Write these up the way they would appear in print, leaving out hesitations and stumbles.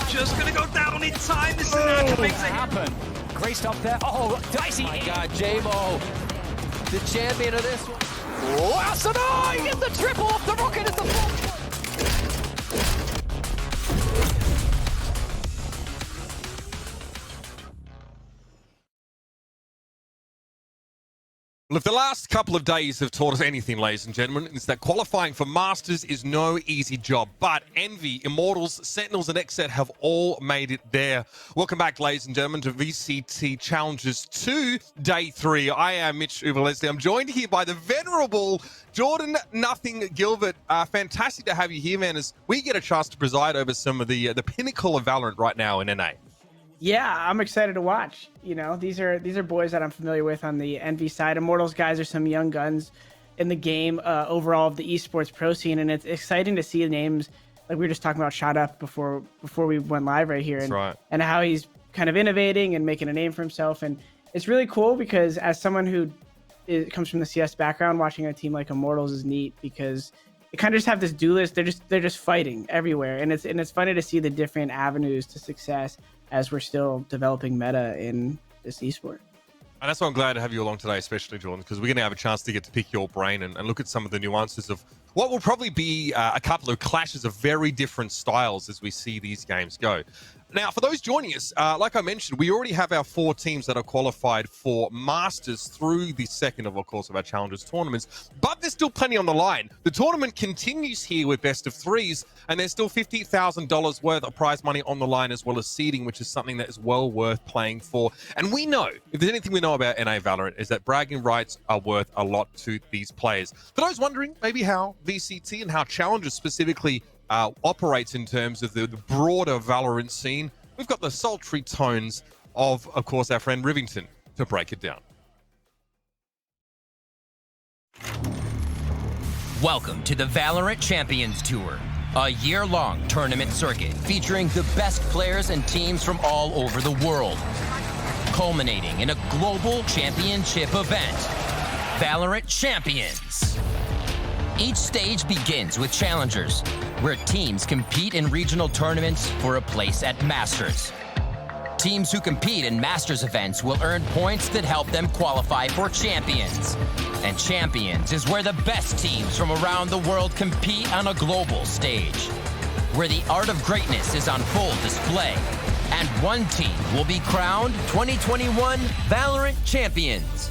just gonna go down in time. This is an natural mix. Happen. Great stop there. Oh, dicey. Oh my God, J-Mo, the champion of this one. Oh, Asadai gets the triple off the rocket. It's the full. Well, if the last couple of days have taught us anything, ladies and gentlemen, it's that qualifying for Masters is no easy job. But Envy, Immortals, Sentinels, and XSET have all made it there. Welcome back, ladies and gentlemen, to VCT Challenges 2, Day 3. I am Mitch Uber-Leslie. I'm joined here by the venerable Jordan Nothing Gilbert. Fantastic to have you here, man, as we get a chance to preside over some of the pinnacle of Valorant right now in NA. Yeah, I'm excited to watch. You know, these are boys that I'm familiar with on the Envy side. Immortals guys are some young guns in the game overall of the esports pro scene, and it's exciting to see names like we were just talking about Shot Up before we went live right here, and, That's right. and how he's kind of innovating and making a name for himself. And it's really cool because as someone who comes from the CS background, watching a team like Immortals is neat because they kind of just have this duelist. They're just fighting everywhere, and it's funny to see the different avenues to success as we're still developing meta in this esport. And that's why I'm glad to have you along today, especially Jordan, because we're going to have a chance to get to pick your brain and look at some of the nuances of what will probably be a couple of clashes of very different styles as we see these games go. Now, for those joining us, like I mentioned, we already have our 4 teams that are qualified for Masters through the second of course, of our Challenges tournaments, but there's still plenty on the line. The tournament continues here with best of 3s, and there's still $50,000 worth of prize money on the line, as well as seeding, which is something that is well worth playing for. And we know, if there's anything we know about NA Valorant, is that bragging rights are worth a lot to these players. For those wondering maybe how VCT and how Challenges specifically operates in terms of the broader Valorant scene, we've got the sultry tones of course, our friend Rivington to break it down. Welcome to the Valorant Champions Tour, a year-long tournament circuit featuring the best players and teams from all over the world, culminating in a global championship event, Valorant Champions. Each stage begins with challengers, where teams compete in regional tournaments for a place at Masters. Teams who compete in Masters events will earn points that help them qualify for Champions. And Champions is where the best teams from around the world compete on a global stage, where the art of greatness is on full display. And one team will be crowned 2021 Valorant Champions.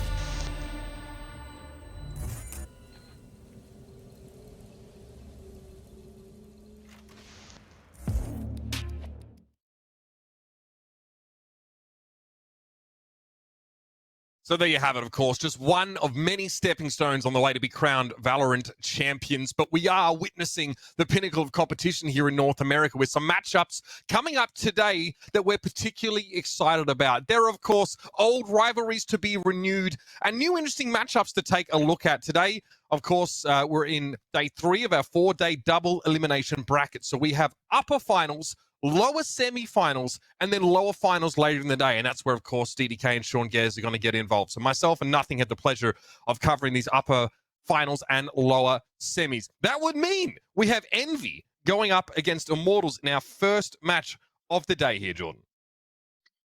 So there you have it, of course, just one of many stepping stones on the way to be crowned Valorant champions. But we are witnessing the pinnacle of competition here in North America with some matchups coming up today that we're particularly excited about. There are, of course, old rivalries to be renewed and new interesting matchups to take a look at today. Of course, we're in day 3 of our 4-day double elimination bracket. So we have upper finals, lower semi-finals, and then lower finals later in the day. And that's where, of course, DDK and Sean Gares are going to get involved. So myself and Nothing had the pleasure of covering these upper finals and lower semis. That would mean we have Envy going up against Immortals in our first match of the day here, Jordan.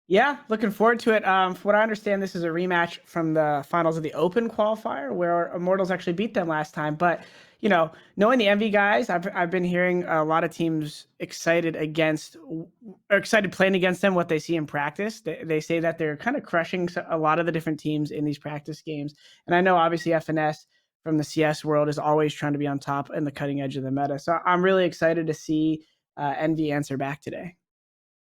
Yeah, looking forward to it. From what I understand, this is a rematch from the finals of the Open qualifier where Immortals actually beat them last time. But, you know, knowing the Envy guys, I've been hearing a lot of teams excited playing against them, what they see in practice. They say that they're kind of crushing a lot of the different teams in these practice games. And I know, obviously, FNS from the CS world is always trying to be on top and the cutting edge of the meta. So I'm really excited to see Envy answer back today.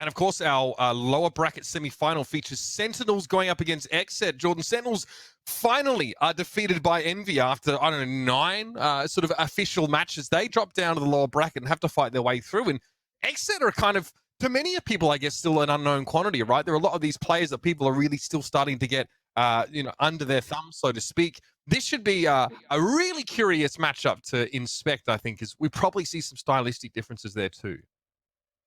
And of course, our lower bracket semi-final features Sentinels going up against XSET. Jordan, Sentinels finally are defeated by Envy after, 9 sort of official matches. They drop down to the lower bracket and have to fight their way through. And XSET are kind of, to many people, I guess, still an unknown quantity, right? There are a lot of these players that people are really still starting to get, under their thumb, so to speak. This should be a really curious matchup to inspect, I think, as we probably see some stylistic differences there too.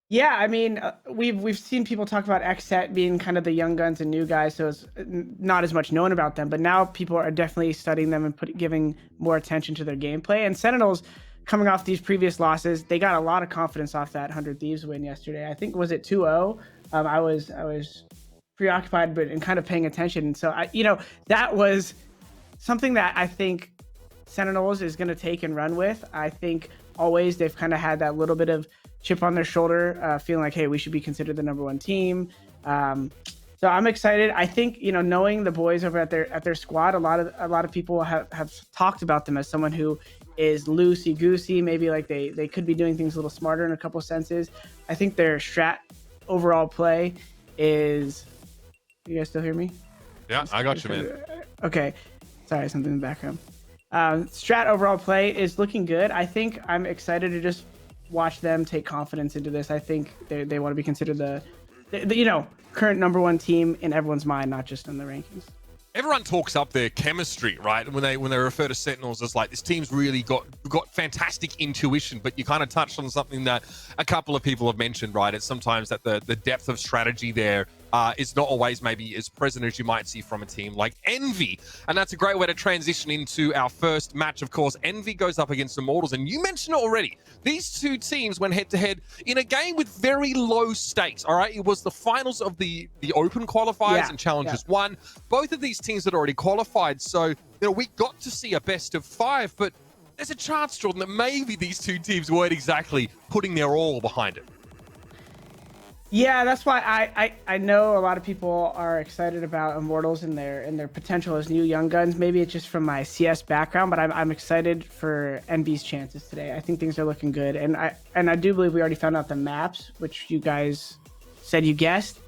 Yeah, I mean, we've seen people talk about XSET being kind of the young guns and new guys, so it's not as much known about them. But now people are definitely studying them and giving more attention to their gameplay. And Sentinels, coming off these previous losses, they got a lot of confidence off that 100 Thieves win yesterday. I think, was it 2-0? I was preoccupied and kind of paying attention. So that was something that I think Sentinels is going to take and run with. I think always they've kind of had that little bit of chip on their shoulder, feeling like, hey, we should be considered the #1 team. So I'm excited. I think, knowing the boys over at their squad, a lot of people have talked about them as someone who is loosey goosey. Maybe like they could be doing things a little smarter in a couple senses. I think their strat overall play is. You guys still hear me? Yeah, I got you, man. Okay, sorry, something in the background. Strat overall play is looking good. I think I'm excited to just watch them take confidence into this. I think they want to be considered the current #1 team in everyone's mind, not just in the rankings. Everyone talks up their chemistry, right? When they refer to Sentinels as like, this team's really got fantastic intuition, but you kind of touched on something that a couple of people have mentioned, right? It's sometimes that the depth of strategy there is not always maybe as present as you might see from a team like Envy. And that's a great way to transition into our first match. Of course, Envy goes up against Immortals, and you mentioned it already. These two teams went head-to-head in a game with very low stakes, all right? It was the finals of the Open qualifiers and Challengers 1. Both of these teams had already qualified, so we got to see a best of 5, but there's a chance, Jordan, that maybe these two teams weren't exactly putting their all behind it. Yeah, that's why I know a lot of people are excited about Immortals and their potential as new young guns. Maybe it's just from my CS background, but I'm excited for NB's chances today. I think things are looking good, and I do believe we already found out the maps, which you guys said you guessed.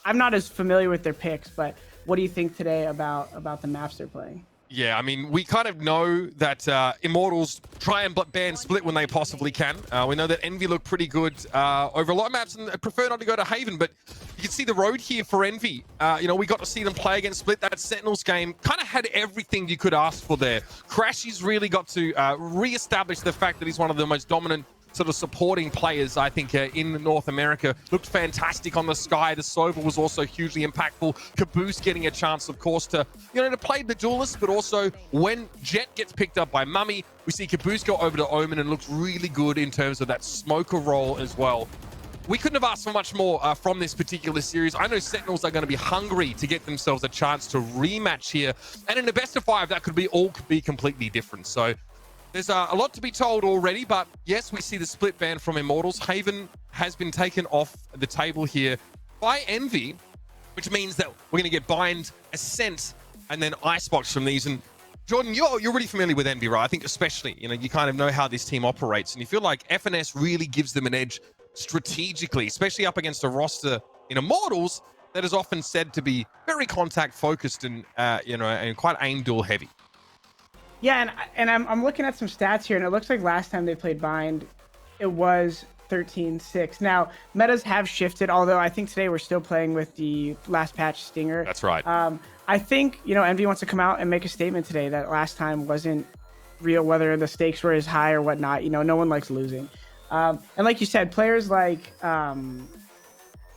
I'm not as familiar with their picks, but what do you think today about the maps they're playing? Yeah, I mean, we kind of know that Immortals try and ban Split when they possibly can. We know that Envy look pretty good over a lot of maps and prefer not to go to Haven, but you can see the road here for Envy. We got to see them play against Split. That Sentinels game kind of had everything you could ask for there. Crashy's really got to re-establish the fact that he's one of the most dominant sort of supporting players, I think, in North America. Looked fantastic on the Sky. The Sova was also hugely impactful. Caboose getting a chance, of course, to play the duelist, but also when Jet gets picked up by Mummy, we see Caboose go over to Omen and looks really good in terms of that smoker role as well. We couldn't have asked for much more from this particular series. I know Sentinels are going to be hungry to get themselves a chance to rematch here. And in a best of 5, that could be completely different. So there's a lot to be told already, but yes, we see the split ban from Immortals. Haven has been taken off the table here by Envy, which means that we're going to get Bind, Ascent, and then Icebox from these. And Jordan, you're really familiar with Envy, right? I think especially, you kind of know how this team operates, and you feel like FNS really gives them an edge strategically, especially up against a roster in Immortals that is often said to be very contact focused and and quite aim duel heavy. Yeah, and I'm looking at some stats here, and it looks like last time they played Bind, it was 13-6. Now, metas have shifted, although I think today we're still playing with the last patch Stinger. That's right. I think, Envy wants to come out and make a statement today that last time wasn't real, whether the stakes were as high or whatnot. No one likes losing. And like you said, players like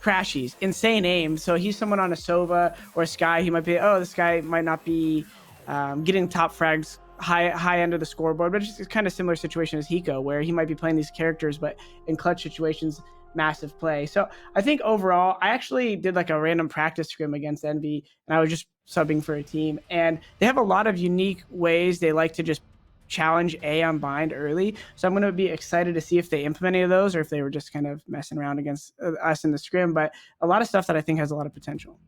Crashies, insane aim. So he's someone on a Sova or a Sky. He might be, this guy might not be getting top frags high end of the scoreboard, but it's kind of similar situation as Hiko, where he might be playing these characters, but in clutch situations, massive play. So I think overall, I actually did like a random practice scrim against Envy, and I was just subbing for a team, and they have a lot of unique ways they like to just challenge A on Bind early. So I'm going to be excited to see if they implement any of those, or if they were just kind of messing around against us in the scrim. But a lot of stuff that I think has a lot of potential.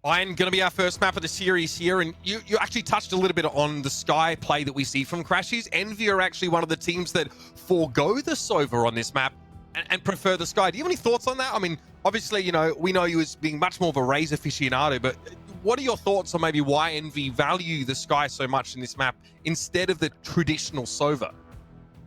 Bind going to be our first map of the series here, and you actually touched a little bit on the Sky play that we see from Crashies. Envy are actually one of the teams that forego the Sova on this map and prefer the Sky. Do you have any thoughts on that? I mean, obviously, we know you as being much more of a Raze aficionado, but what are your thoughts on maybe why Envy value the Sky so much in this map instead of the traditional Sova?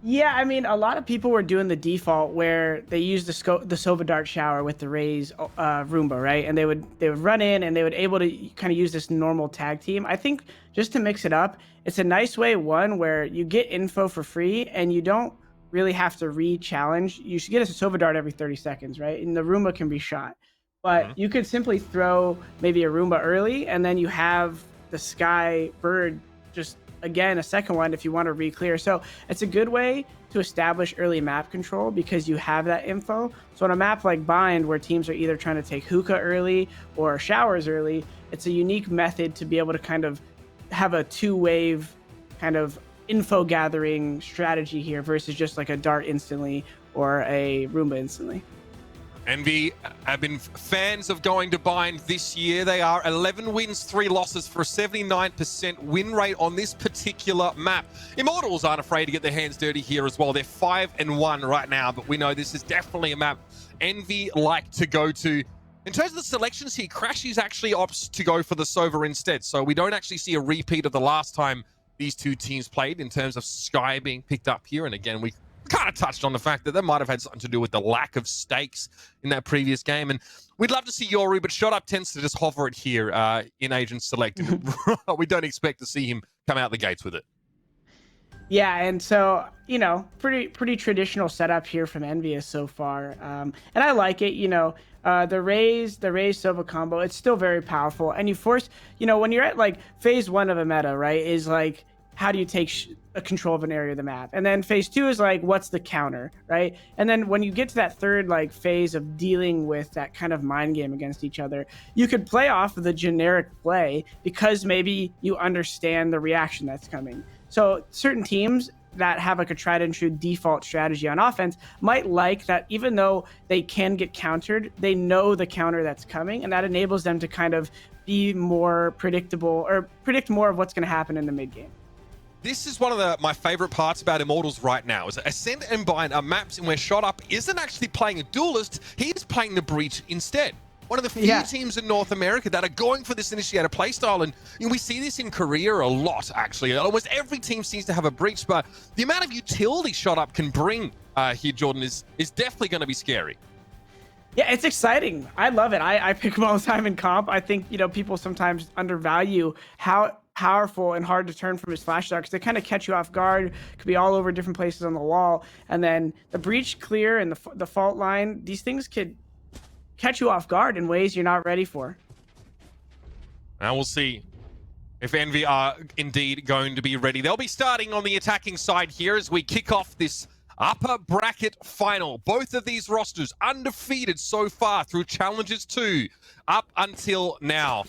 Yeah, I mean, a lot of people were doing the default where they use the Sova Dart Shower with the Raze Roomba, right? And they would run in and they would able to kind of use this normal tag team. I think just to mix it up, it's a nice way, one, where you get info for free and you don't really have to re-challenge. You should get a Sova Dart every 30 seconds, right? And the Roomba can be shot. But you could simply throw maybe a Roomba early, and then you have the Sky Bird just again a second one if you want to re-clear. So it's a good way to establish early map control because you have that info. So on a map like Bind, where teams are either trying to take hookah early or showers early, it's a unique method to be able to kind of have a two-wave kind of info gathering strategy here versus just like a dart instantly or a Roomba instantly. Envy have been fans of going to Bind this year. They are 11 wins, 3 losses for a 79% win rate on this particular map. Immortals aren't afraid to get their hands dirty here as well. They're 5-1 right now, but we know this is definitely a map Envy like to go to. In terms of the selections here, Crashies actually opts to go for the Sova instead. So we don't actually see a repeat of the last time these two teams played in terms of Sky being picked up here. And again, we kind of touched on the fact that might have had something to do with the lack of stakes in that previous game. And we'd love to see Yoru, but Shot Up tends to just hover it here in Agent Select. We don't expect to see him come out the gates with it. Yeah, and so, you know, pretty traditional setup here from Envious so far. And I like it, you know, the Raze Sova combo, it's still very powerful. And you force, you know, when you're at like phase 1 of a meta, right, is like, how do you take a control of an area of the map? And then phase 2 is like, what's the counter, right? And then when you get to that third like phase of dealing with that kind of mind game against each other, you could play off of the generic play because maybe you understand the reaction that's coming. So certain teams that have like a tried and true default strategy on offense might like that, even though they can get countered, they know the counter that's coming, and that enables them to kind of be more predictable or predict more of what's going to happen in the mid game. This is one of my favorite parts about Immortals right now, is Ascent and Bind are maps in where Shot Up isn't actually playing a duelist, he's playing the Breach instead. One of the few teams in North America that are going for this initiator playstyle, and you know, we see this in Korea a lot, actually. Almost every team seems to have a Breach, but the amount of utility Shot Up can bring here, Jordan, is definitely going to be scary. Yeah, it's exciting. I love it. I pick them all the time in comp. I think, you know, people sometimes undervalue how powerful and hard to turn from his flash darts. They kind of catch you off guard, could be all over different places on the wall. And then the Breach clear and the fault line, these things could catch you off guard in ways you're not ready for. Now we'll see if Envy are indeed going to be ready. They'll be starting on the attacking side here as we kick off this upper bracket final. Both of these rosters undefeated so far through Challenges 2 up until now.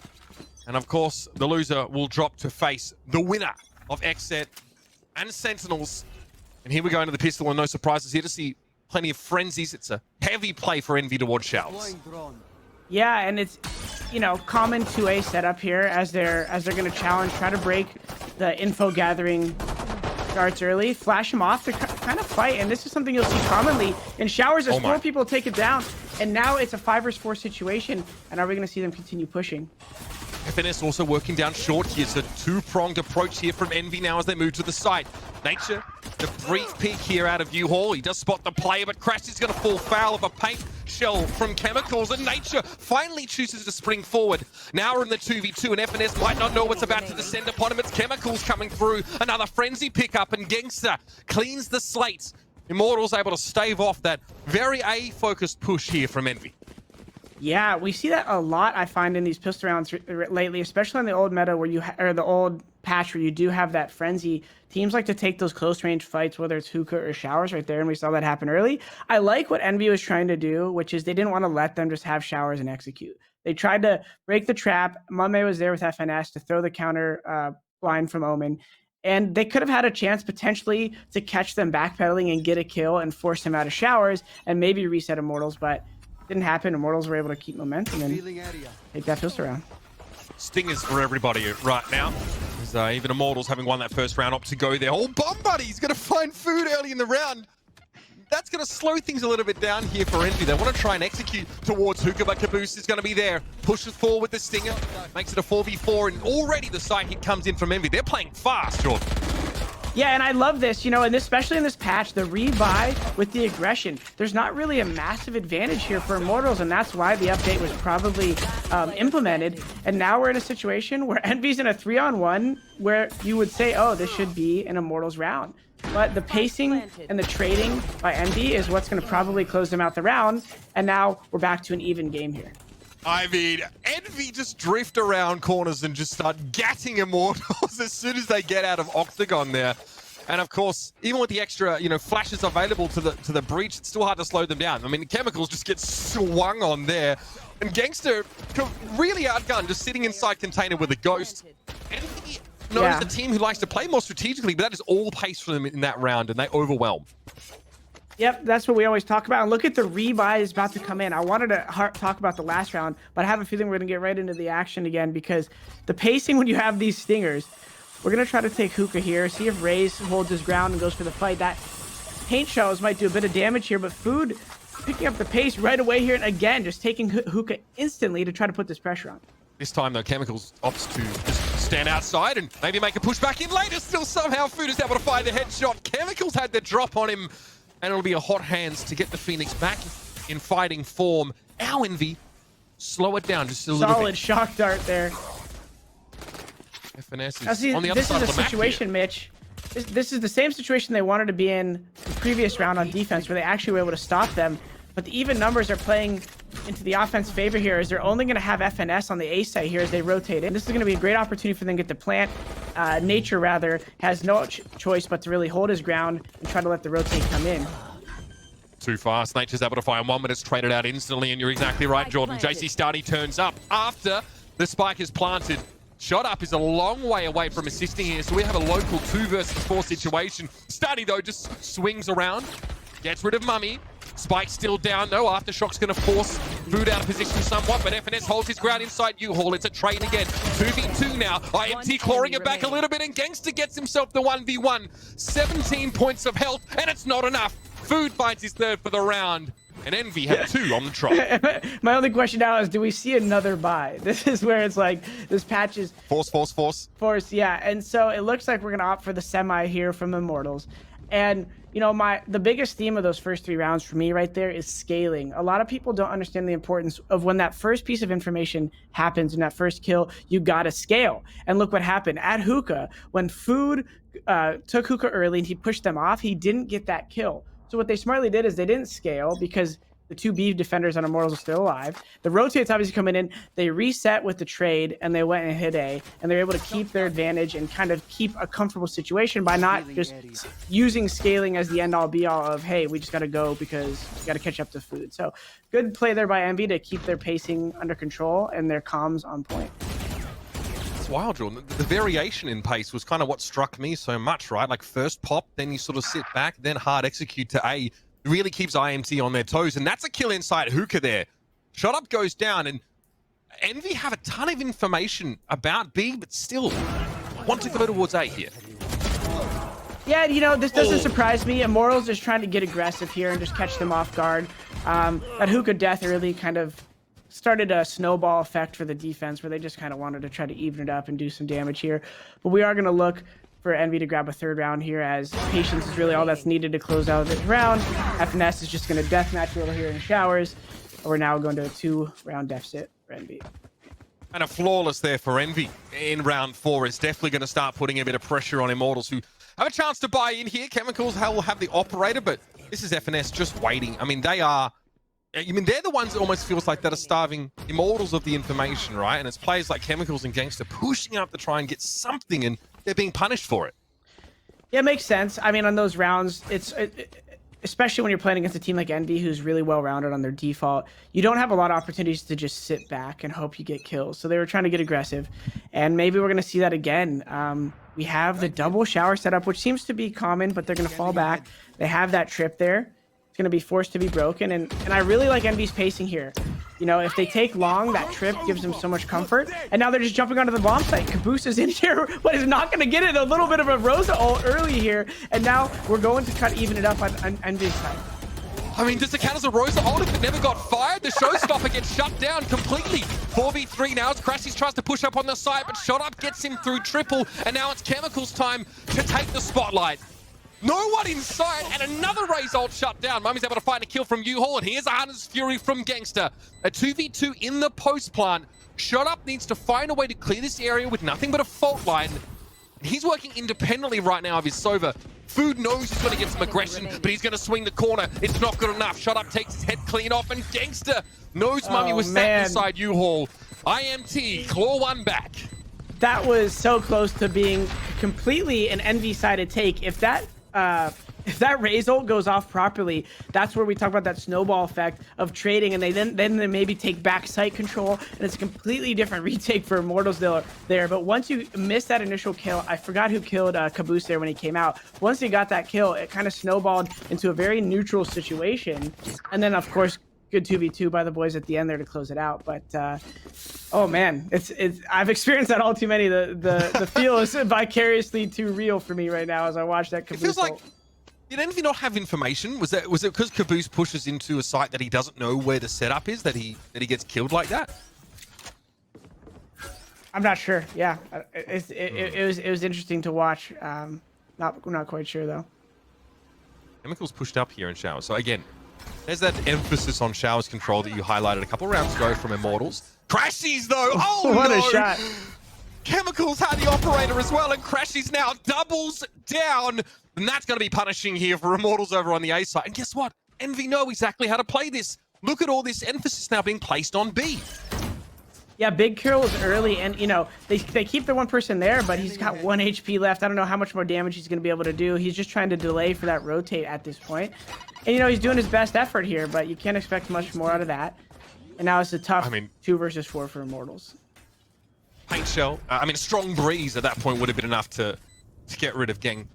And of course, the loser will drop to face the winner of XSET and Sentinels. And here we go into the pistol, and no surprises here to see plenty of frenzies. It's a heavy play for Envy towards Shouts. Yeah, and it's, you know, common 2A setup here as they're going to challenge, try to break the info gathering darts early, flash them off to kind of fight. And this is something you'll see commonly in showers as 4 people take it down. And now it's a 5 versus 4 situation. And are we going to see them continue pushing? FNS also working down short here. It's a 2-pronged approach here from Envy now as they move to the site. Nature, the brief peek here out of U-Haul. He does spot the player, but Crash is going to fall foul of a paint shell from Chemicals, and Nature finally chooses to spring forward. Now we're in the 2v2, and FNS might not know what's about to descend upon him. It's Chemicals coming through. Another frenzy pickup, and Gangster cleans the slate. Immortals able to stave off that very A-focused push here from Envy. Yeah, we see that a lot, I find, in these pistol rounds lately, especially in the old meta where or the old patch where you do have that frenzy. Teams like to take those close range fights, whether it's hookah or showers right there, and we saw that happen early. I like what Envy was trying to do, which is they didn't want to let them just have showers and execute. They tried to break the trap. Mame was there with FNS to throw the counter blind from Omen. And they could have had a chance potentially to catch them backpedaling and get a kill and force him out of showers and maybe reset Immortals, but didn't happen. Immortals were able to keep momentum and take that pistol round. Stingers for everybody right now. As, even Immortals, having won that first round, opt to go there. Oh, Bomb Buddy's going to find food early in the round. That's going to slow things a little bit down here for Envy. They want to try and execute towards Hookah, but Caboose is going to be there. Pushes forward with the Stinger, makes it a 4v4, and already the side hit comes in from Envy. They're playing fast, Jordan. Yeah, and I love this, you know, and especially in this patch, the rebuy with the aggression. There's not really a massive advantage here for Immortals, and that's why the update was probably implemented. And now we're in a situation where Envy's in a 3-on-1 where you would say, oh, this should be an Immortals round. But the pacing and the trading by Envy is what's going to probably close them out the round. And now we're back to an even game here. I mean, Envy just drift around corners and just start gatting Immortals as soon as they get out of Octagon there. And of course, even with the extra, flashes available to the breach, it's still hard to slow them down. I mean, Chemicals just get swung on there. And Gangster, really outgunned, just sitting inside container with a Ghost. Envy knows the team who likes to play more strategically, but that is all pace for them in that round, and they overwhelm. Yep, that's what we always talk about. And look at the rebuy is about to come in. I wanted to talk about the last round, but I have a feeling we're going to get right into the action again because the pacing when you have these stingers, we're going to try to take Hookah here, see if Raze holds his ground and goes for the fight. That paint shells might do a bit of damage here, but Food picking up the pace right away here, and again, just taking Hookah instantly to try to put this pressure on. This time, though, Chemicals opts to just stand outside and maybe make a push back in later. Still somehow Food is able to find the headshot. Chemicals had the drop on him. And it'll be a hot hands to get the Phoenix back in fighting form. Our Envy, slow it down just a little bit. Solid shock dart there. FNS is on the other side of the map. This is a situation, Mitch. This is the same situation they wanted to be in the previous round on defense, where they actually were able to stop them. But the even numbers are playing into the offense favor here, as they're only going to have FNS on the A site here as they rotate in. This is going to be a great opportunity for them to get the plant. Nature, rather, has no choice but to really hold his ground and try to let the rotate come in. Too fast. Nature's able to fire 1 minute, traded out instantly, and you're exactly right, Jordan. JC Stardy turns up after the spike is planted. Shot Up is a long way away from assisting here, so we have a local 2 versus 4 situation. Stardy, though, just swings around, gets rid of Mummy. Spike's still down, though. Aftershock's going to force Food out of position somewhat, but FNS holds his ground inside U-Haul. It's a trade again. 2v2 now. IMT clawing it back a little bit, and Gangster gets himself the 1v1. 17 points of health, and it's not enough. Food finds his 3rd for the round, and Envy had 2 on the trot. My only question now is, do we see another buy? This is where it's like, this patch is... Force, yeah. And so it looks like we're going to opt for the semi here from Immortals. And the biggest theme of those first 3 rounds for me right there is scaling. A lot of people don't understand the importance of when that first piece of information happens in that first kill, you gotta scale. And look what happened at Hookah. When Food took Hookah early and he pushed them off, he didn't get that kill. So what they smartly did is they didn't scale because the 2 B defenders on Immortals are still alive. The rotates obviously coming in. They reset with the trade, and they went and hit A, and they're able to keep their advantage and kind of keep a comfortable situation by not just using scaling as the end-all be-all of, hey, we just got to go because we got to catch up to Food. So good play there by Envy to keep their pacing under control and their comms on point. It's wild, Jordan. The variation in pace was kind of what struck me so much, right? Like first pop, then you sort of sit back, then hard execute to A. Really keeps IMT on their toes, and that's a kill inside Hookah there. Shot Up goes down, and Envy have a ton of information about B, but still want to go towards A here. Yeah, this doesn't surprise me. Immortals is trying to get aggressive here and just catch them off guard. That Hookah death early kind of started a snowball effect for the defense, where they just kind of wanted to try to even it up and do some damage here. But we are going to look for Envy to grab a 3rd round here, as patience is really all that's needed to close out this round. FNS is just going to deathmatch a little here in showers. We're now going to a 2-round deficit for Envy. And a flawless there for Envy in round 4 is definitely going to start putting a bit of pressure on Immortals, who have a chance to buy in here. Chemicals will have the operator, but this is FNS just waiting. I mean, they're the ones that almost feels like that are starving Immortals of the information, right? And it's players like Chemicals and Gangster pushing up to try and get something, and they're being punished for it. Yeah, it makes sense. I mean, on those rounds, especially when you're playing against a team like Envy, who's really well-rounded on their default, you don't have a lot of opportunities to just sit back and hope you get kills. So they were trying to get aggressive, and maybe we're going to see that again. We have the double shower setup, which seems to be common, but they're going to fall back. They have that trip there. Going to be forced to be broken, and I really like Envy's pacing here. If they take long, that trip gives them so much comfort, and now they're just jumping onto the bomb site. Caboose is in here, but is not going to get it. A little bit of a Rosa ult early here, and now we're going to try to even it up on Envy's side. I mean, does it count as a Rosa ult if it never got fired? The showstopper gets shut down completely. 4v3 now as Crashies tries to push up on the side, but Shot Up gets him through triple, and now it's Chemicals' time to take the spotlight. No one inside, and another Raze ult shut down. Mummy's able to find a kill from U-Haul, and here's a Hunter's Fury from Gangster. A 2v2 in the post plant. Shot Up needs to find a way to clear this area with nothing but a fault line. He's working independently right now of his Sova. Food knows he's going to get some aggression, but he's going to swing the corner. It's not good enough. Shut Up takes his head clean off, and Gangster knows Mummy was sat inside U-Haul. IMT, claw one back. That was so close to being completely an envy-sided take. If that Raze ult goes off properly, that's where we talk about that snowball effect of trading, and then they maybe take back site control, and it's a completely different retake for Immortals there. But once you miss that initial kill, I forgot who killed Caboose there when he came out. Once he got that kill, it kind of snowballed into a very neutral situation, and then of course good 2v2 by the boys at the end there to close it out. But oh man, it's I've experienced that all too many. The feel is vicariously too real for me right now as I watch that Caboose. It feels like, did Envy not have information? Was it because Caboose pushes into a site that he doesn't know where the setup is that he gets killed like that? I'm not sure. Yeah, it was interesting to watch. Not quite sure though. Chemicals pushed up here in Showers. So again, there's that emphasis on Showers control that you highlighted a couple rounds ago from Immortals. Crashies though. Oh what no! A shot. Chemicals had the operator as well, and Crashies now doubles down. And that's going to be punishing here for Immortals over on the A side. And guess what? Envy know exactly how to play this. Look at all this emphasis now being placed on B. Yeah, big kills early, and you know they keep the one person there, but he's got 1 HP left. I don't know how much more damage he's going to be able to do. He's just trying to delay for that rotate at this point. And you know he's doing his best effort here, but you can't expect much more out of that. And now it's a tough 2 versus 4 for Immortals. Paint shell. A strong breeze at that point would have been enough to get rid of Geng.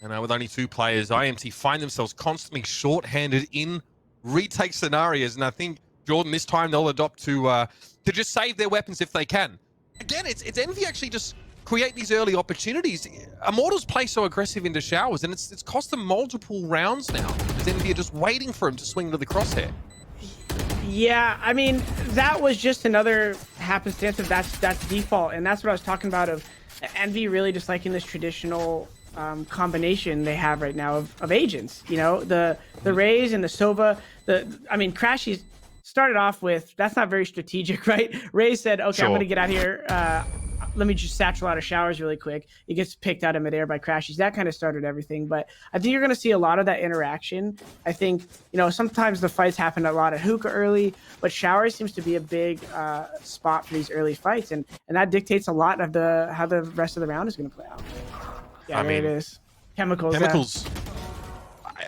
And with only 2 players, IMT find themselves constantly short-handed in retake scenarios. And I think, Jordan, this time they'll adopt to just save their weapons if they can. Again, it's Envy actually just create these early opportunities. Immortals play so aggressive into Showers, and it's cost them multiple rounds now. Because Envy are just waiting for him to swing to the crosshair. Yeah, I mean, that was just another happenstance of that's default. And that's what I was talking about of Envy really just liking this traditional combination they have right now of agents. You know, the Raze and the Sova. Crashies started off with, that's not very strategic, right? Raze said, okay, sure. I'm gonna get out here. Let me just satchel out of Showers really quick. It gets picked out of midair by Crashies. That kind of started everything. But I think you're going to see a lot of that interaction. I think, you know, sometimes the fights happen a lot at Hookah early, but Showers seems to be a big spot for these early fights. And that dictates a lot of how the rest of the round is going to play out. Yeah, there it is. Chemicals.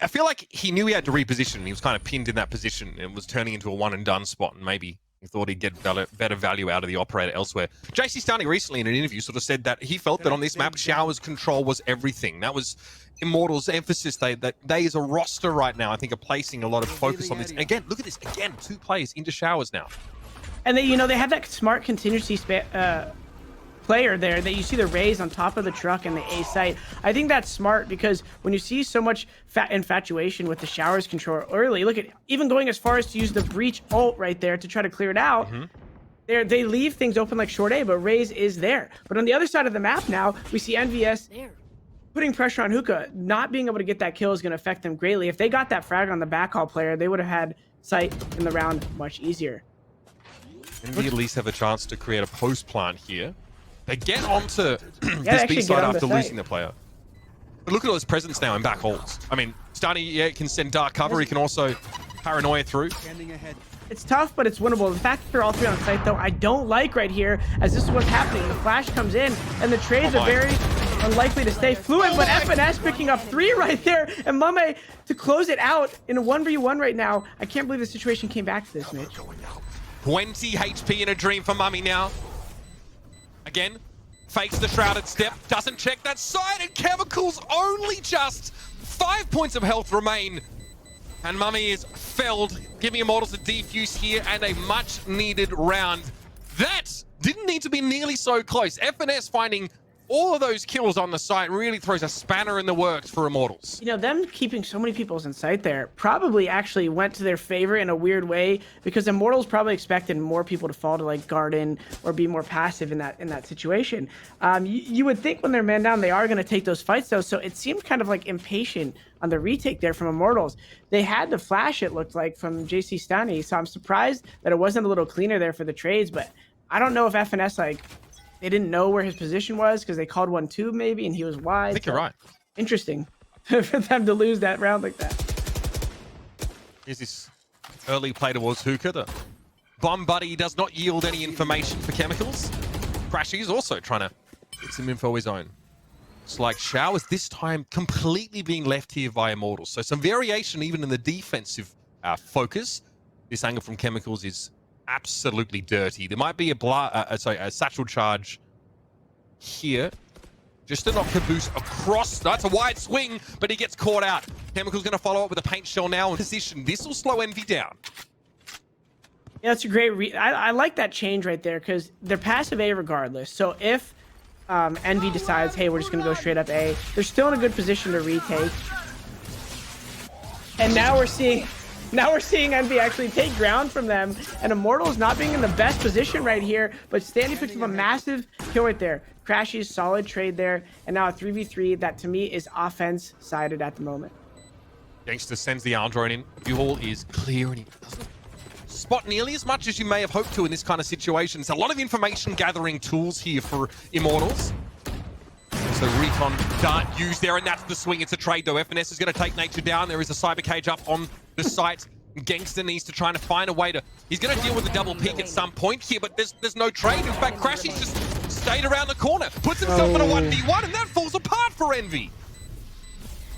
I feel like he knew he had to reposition. He was kind of pinned in that position and was turning into a one and done spot, and maybe he thought he'd get better value out of the operator elsewhere. JC Stanley recently in an interview sort of said that he felt that on this map, Showers control was everything. That was Immortals' emphasis. That they as a roster right now, I think, are placing a lot of focus on this. And again, look at this. Again, 2 players into Showers now. And they have that smart contingency player there that you see the Raze on top of the truck and the A site. I think that's smart because when you see so much infatuation with the Showers control early, look at even going as far as to use the breach ult right there to try to clear it out. They leave things open like short A, but Raze is there. But on the other side of the map now, we see NVS putting pressure on Hookah. Not being able to get that kill is going to affect them greatly. If they got that frag on the backhaul player, they would have had sight in the round much easier. Envy at least have a chance to create a post plant here. They get onto this B side after losing the player. But look at all his presence now in back holds. I mean, Stunny can send dark cover. He can also paranoia through. It's tough, but it's winnable. The fact that they're all 3 on site, though, I don't like right here, as this is what's happening. The flash comes in, and the trades are very unlikely to stay fluid, but FNS picking up 3 right there, and Mame to close it out in a 1v1 right now. I can't believe the situation came back to this, Mitch. 20 HP in a dream for Mummy now. Again, fakes the shrouded step, doesn't check that side, and Chemicals only just 5 points of health remain. And Mummy is felled, giving Immortals a defuse here and a much needed round. That didn't need to be nearly so close. FNS finding all of those kills on the site really throws a spanner in the works for Immortals. You know, them keeping so many people in sight there probably actually went to their favor in a weird way, because Immortals probably expected more people to fall to like Garden or be more passive in that situation. You would think when they're man down, they are going to take those fights though. So it seemed kind of like impatient on the retake there from Immortals. They had the flash, it looked like, from JC Stani. So I'm surprised that it wasn't a little cleaner there for the trades, but I don't know if FNS they didn't know where his position was because they called 1-2 maybe, and he was wide. I think you're right. Interesting for them to lose that round like that. Here's this early play towards Hookah. The bomb buddy does not yield any information for Chemicals. Crashy is also trying to get some info his own. It's like Shao is this time completely being left here by Immortals. So some variation even in the defensive focus. This angle from Chemicals is absolutely dirty. There might be a satchel charge here. Just to knock Caboose across. That's a wide swing, but he gets caught out. Chemical's going to follow up with a paint shell now in position. This will slow Envy down. Yeah, that's a great I like that change right there because they're passive A regardless. So if Envy decides, hey, we're just going to go straight up A, they're still in a good position to retake. And now we're seeing Envy actually take ground from them, and Immortals not being in the best position right here, but Standy picks up a massive kill right there. Crashy's solid trade there, and now a 3v3 that to me is offense-sided at the moment. Gangster sends the arm drone in. Buell is clear, and he doesn't spot nearly as much as you may have hoped to in this kind of situation. It's a lot of information gathering tools here for Immortals. So recon dart used there, and that's the swing. It's a trade though. FNS is going to take Nature down. There is a cyber cage up on the site. Gangster needs to try to find a way to... He's going to deal with a double peek at some point here, but there's no trade. In fact, Crashy's just stayed around the corner, puts himself in a 1v1, and that falls apart for Envy.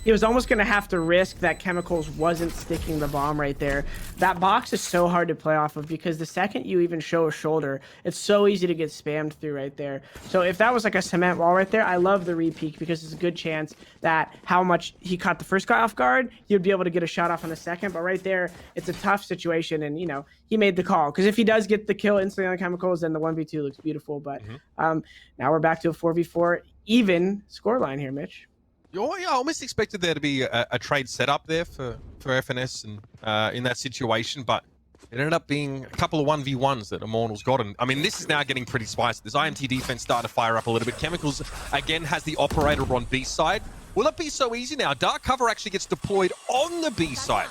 He was almost going to have to risk that Chemicals wasn't sticking the bomb right there. That box is so hard to play off of because the second you even show a shoulder, it's so easy to get spammed through right there. So if that was like a cement wall right there, I love the re-peek because it's a good chance that how much he caught the first guy off guard, you'd be able to get a shot off on the second. But right there, it's a tough situation, and, you know, he made the call. Because if he does get the kill instantly on Chemicals, then the 1v2 looks beautiful. But now we're back to a 4v4 even scoreline here, Mitch. Oh, yeah, I almost expected there to be a trade set up there for FNS and in that situation, but it ended up being a couple of 1v1s that Immortals got. And I mean, this is now getting pretty spicy. This IMT defense starting to fire up a little bit. Chemicals, again, has the operator on B side. Will it be so easy now? Dark cover actually gets deployed on the B side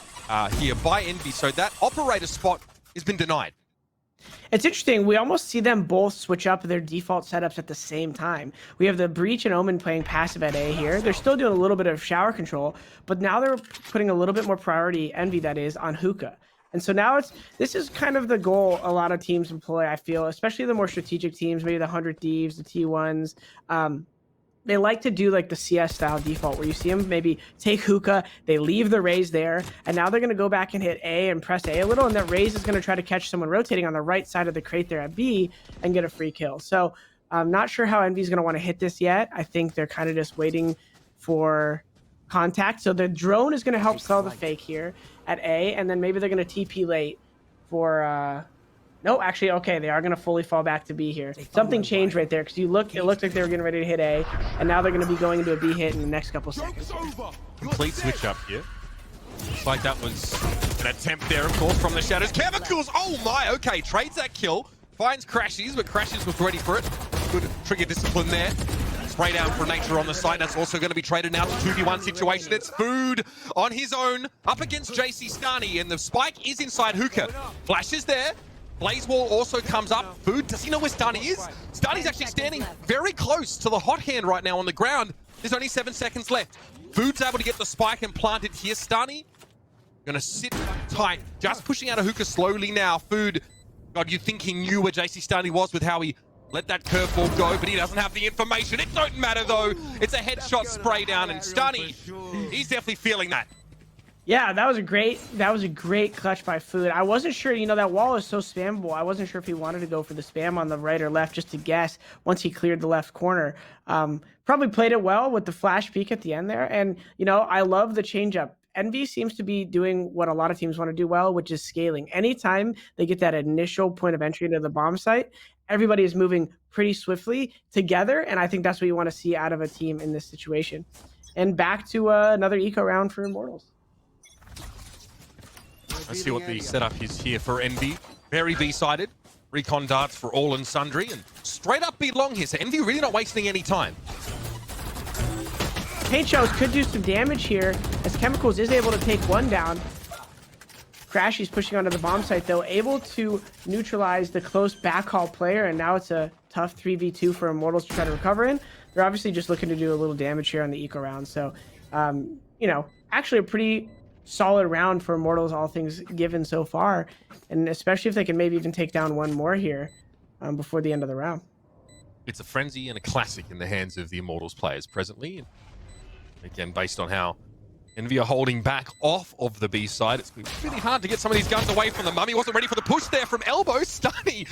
here by Envy, so that operator spot has been denied. It's interesting. We almost see them both switch up their default setups at the same time. We have the Breach and Omen playing passive at A here. They're still doing a little bit of shower control, but now they're putting a little bit more priority, Envy that is, on Hookah. And so now this is kind of the goal a lot of teams employ, I feel, especially the more strategic teams, maybe the 100 Thieves, the T1s. They like to do like the CS style default where you see them maybe take Hookah, they leave the Raze there, and now they're going to go back and hit A and press A a little, and that Raze is going to try to catch someone rotating on the right side of the crate there at B and get a free kill. So I'm not sure how Envy's going to want to hit this yet. I think they're kind of just waiting for contact. So the drone is going to help sell the fake here at A, and then maybe they're going to TP late for... No, actually, okay, they are going to fully fall back to B here. Something changed right there because it looked like they were getting ready to hit A, and now they're going to be going into a B hit in the next couple seconds. Complete switch up here. Looks like that was an attempt there, of course, from the shadows. Chemicals, oh my, okay, trades that kill. Finds Crashies, but Crashies was ready for it. Good trigger discipline there. Spray down for Nature on the side. That's also going to be traded now to 2v1 situation. It's Food on his own up against JC Stani, and the spike is inside Hookah. Flash is there. Blaze Wall also comes up. Food, does he know where Stani is? Stani's actually standing very close to the hot hand right now on the ground. There's only 7 seconds left. Food's able to get the spike and plant it here. Stani gonna sit tight, just pushing out a Hookah slowly now. Food, God, you'd think he knew where JC Stani was with how he let that curveball go, but he doesn't have the information. It don't matter though. It's a headshot spray down, and Stani, he's definitely feeling that. Yeah, that was a great clutch by Food. I wasn't sure, you know, that wall is so spammable. I wasn't sure if he wanted to go for the spam on the right or left just to guess once he cleared the left corner. Probably played it well with the flash peek at the end there. And, you know, I love the changeup. Envy seems to be doing what a lot of teams want to do well, which is scaling. Anytime they get that initial point of entry into the bomb site, everybody is moving pretty swiftly together. And I think that's what you want to see out of a team in this situation. And back to another eco round for Immortals. Let's see what the setup is here for Envy. Very B-sided. Recon darts for all and sundry. And straight up B long here. So Envy really not wasting any time. Paint shells could do some damage here as Chemicals is able to take one down. Crashy's pushing onto the bomb site though, able to neutralize the close backhaul player, and now it's a tough 3v2 for Immortals to try to recover in. They're obviously just looking to do a little damage here on the eco round. So, you know, actually a pretty solid round for Immortals, all things given so far. And especially if they can maybe even take down one more here before the end of the round. It's a frenzy and a classic in the hands of the Immortals players presently. Again, based on how Envy are holding back off of the B side, it's really hard to get some of these guns away from the Mummy. Wasn't ready for the push there from elbow. Stunny.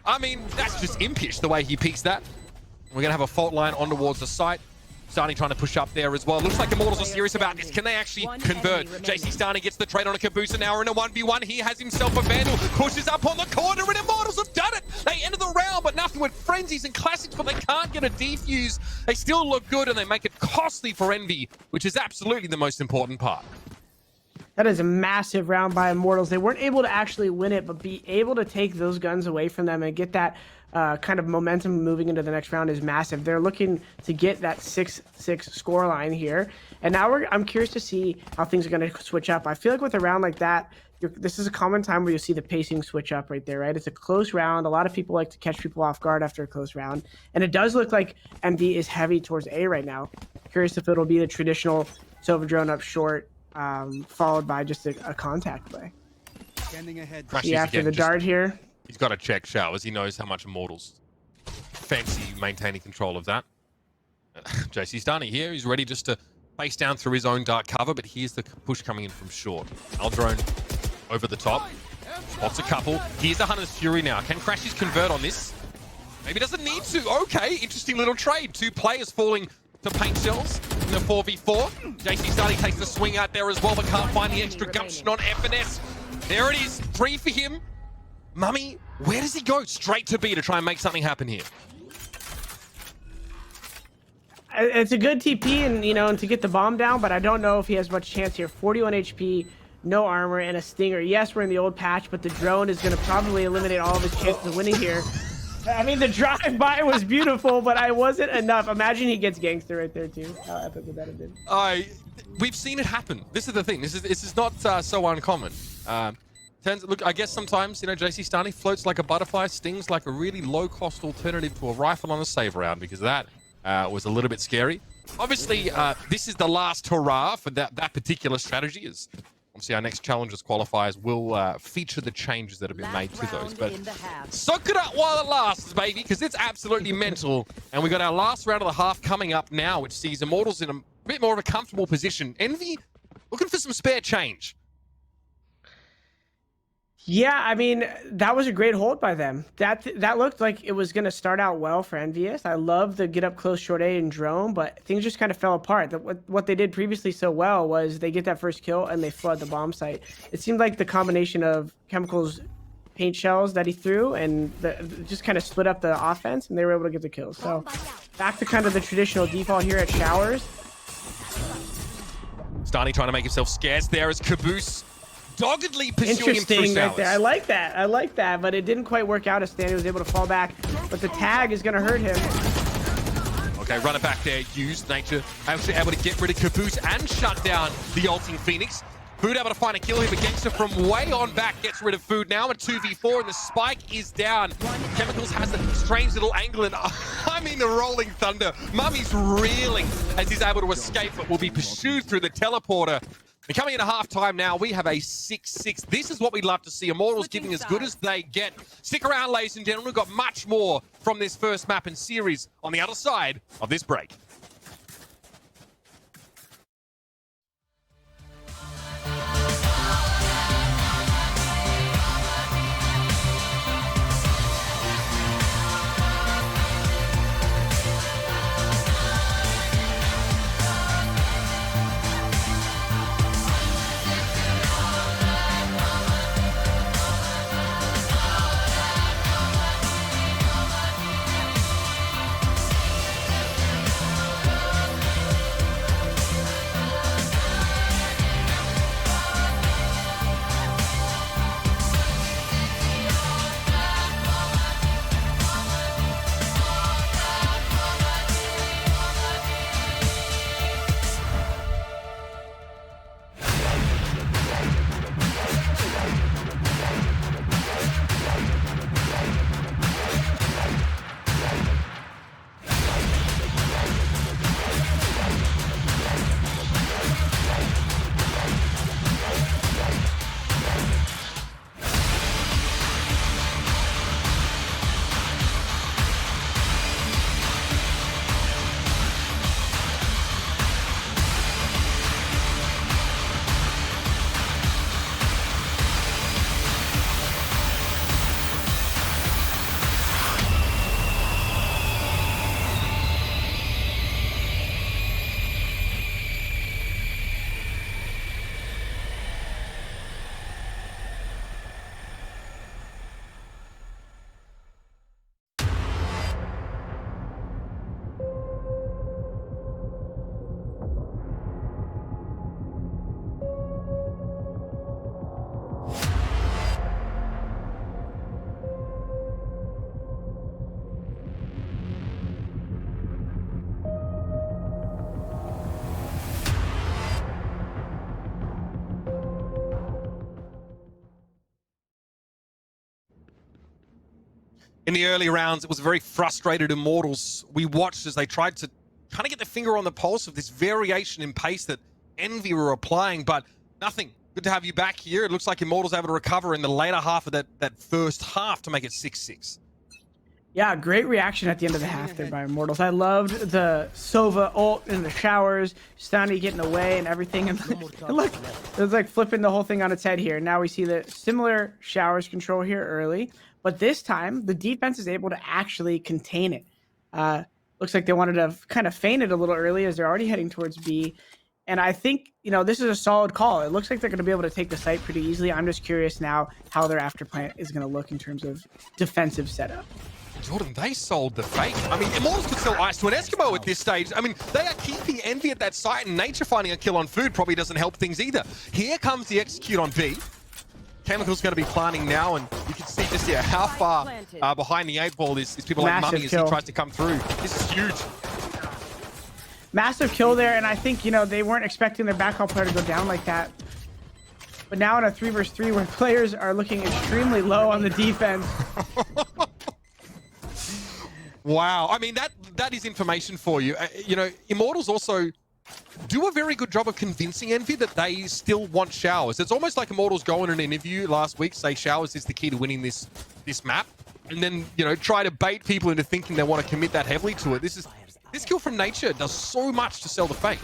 I mean, that's just impish the way he peeks that. We're going to have a fault line on towards the site. Starny trying to push up there as well. Looks like Immortals are serious about this. Can they actually convert? JC Starny gets the trade on a Caboose, and now we're in a 1v1. He has himself a Vandal. Pushes up on the corner, and Immortals have done it. They ended the round, but nothing with frenzies and classics, but they can't get a defuse. They still look good, and they make it costly for Envy, which is absolutely the most important part. That is a massive round by Immortals. They weren't able to actually win it, but be able to take those guns away from them and get that kind of momentum moving into the next round is massive. They're looking to get that 6-6 scoreline here. And now I'm curious to see how things are going to switch up. I feel like with a round like that, this is a common time where you see the pacing switch up right there, right? It's a close round. A lot of people like to catch people off guard after a close round. And it does look like MD is heavy towards A right now. Curious if it'll be the traditional Sova drone up short, followed by just a contact play. Standing ahead. See after the dart here. He's got to check showers. He knows how much Immortals fancy maintaining control of that. JC Starny here. He's ready just to face down through his own dark cover, but here's the push coming in from short. Aldrone over the top. Spots a couple. Here's the Hunter's Fury now. Can Crashies convert on this? Maybe doesn't need to. Okay, interesting little trade. Two players falling to paint shells in the 4v4. JC Starny takes the swing out there as well, but can't find the extra gumption on FNS. There it is. 3 for him. Mummy, where does he go? Straight to B to try and make something happen here. It's a good TP and, you know, and to get the bomb down, but I don't know if he has much chance here. 41 HP, no armor, and a stinger. Yes, we're in the old patch, but the drone is going to probably eliminate all of his chances of winning here. I mean, the drive-by was beautiful, but I wasn't enough. Imagine he gets gangster right there, too. How epic would that have been? We've seen it happen. This is the thing. This is not so uncommon. Look, I guess sometimes, you know, JC Starny floats like a butterfly, stings like a really low-cost alternative to a rifle on a save round, because that was a little bit scary. Obviously, this is the last hurrah for that particular strategy. As obviously our next Challengers qualifiers will feature the changes that have been made to those. But soak it up while it lasts, baby, because it's absolutely mental. And we got our last round of the half coming up now, which sees Immortals in a bit more of a comfortable position. Envy looking for some spare change. Yeah, I mean, that was a great hold by them. That looked like it was going to start out well for Envious. I love the get up close short A and drone, but things just kind of fell apart. What they did previously so well was they get that first kill and they flood the bomb site. It seemed like the combination of Chemical's paint shells that he threw and just kind of split up the offense, and they were able to get the kills. So back to kind of the traditional default here at Showers. Starny trying to make himself scarce there as Caboose doggedly pursuing him through Interesting right showers. there. I like that, but it didn't quite work out as Stanley was able to fall back. But the tag is going to hurt him. Okay, run it back there. Used Nature actually able to get rid of Caboose and shut down the ulting Phoenix. Food able to find a kill here, but Gangster from way on back gets rid of Food now. A 2v4, and the spike is down. Chemicals has a strange little angle, and I mean the rolling thunder. Mummy's reeling as he's able to escape, but will be pursued through the teleporter. And coming into halftime now, we have a 6-6. This is what we'd love to see. Immortals giving as good as they get. Stick around, ladies and gentlemen. We've got much more from this first map and series on the other side of this break. in the early rounds, it was very frustrated Immortals. We watched as they tried to kind of get their finger on the pulse of this variation in pace that Envy were applying, but nothing. Good to have you back here. It looks like Immortals able to recover in the later half of that first half to make it 6-6. Yeah, great reaction at the end of the half there by Immortals. I loved the Sova ult in the showers, Stani getting away and everything. And look, it was like flipping the whole thing on its head here. Now we see the similar showers control here early, but this time the defense is able to actually contain it. Looks like they wanted to kind of feint it a little early as they're already heading towards B. And I think, you know, this is a solid call. It looks like they're going to be able to take the site pretty easily. I'm just curious now how their after plant is going to look in terms of defensive setup. Jordan, they sold the fake. I mean, Immortals could sell ice to an Eskimo at this stage. I mean, they are keeping Envy at that site, and Nature finding a kill on food probably doesn't help things either. Here comes the execute on B. Chemical's going to be planning now, and you can see just here how far behind the 8 ball is people like Mummy as he tries to come through. This is huge. Massive kill there, and I think, you know, they weren't expecting their backhaul player to go down like that. But now in a 3 versus 3 where players are looking extremely low on the defense. Wow. I mean, that is information for you. You know, Immortals also do a very good job of convincing Envy that they still want showers. It's almost like Immortals go in an interview last week, say showers is the key to winning this map, and then, you know, try to bait people into thinking they want to commit that heavily to it. This kill from Nature does so much to sell the fake.